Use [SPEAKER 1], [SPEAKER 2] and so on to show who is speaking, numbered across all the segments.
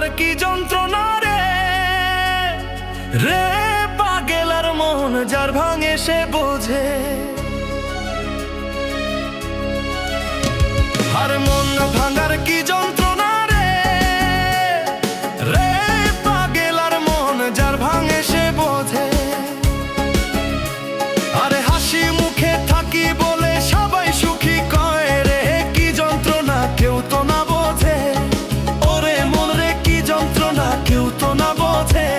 [SPEAKER 1] ভাঙার কি যন্ত্রণা রে, রে পাগেলার মন যার ভাঙে সে বোঝে। আর মন ভাঙার কি যন্ত্রণা রে, রে পাগেলার মন যার ভাঙে সে বোঝে। আরে হাসি মুখে থাকি বলে সবাই সুখী কয় রে, কি যন্ত্রণা কেউ তো না বোঝে। ওরে মন রে কি যন্ত্রণা কেউ তো না বোঝে।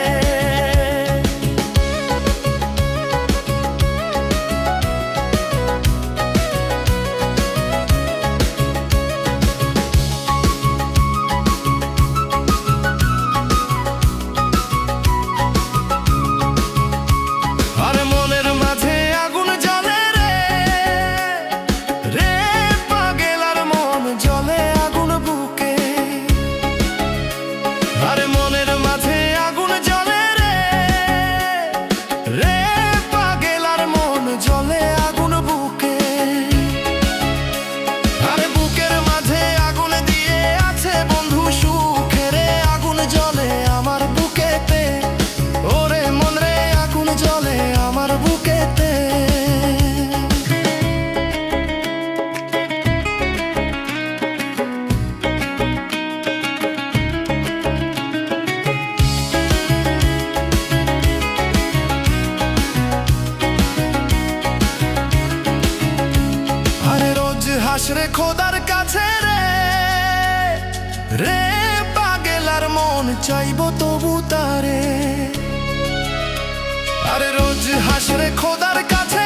[SPEAKER 1] রে খোদার কাছে রে, রে পাগেলার মন চাইবো তবু তারে। আরে রোজ হাস রে খোদার কাছে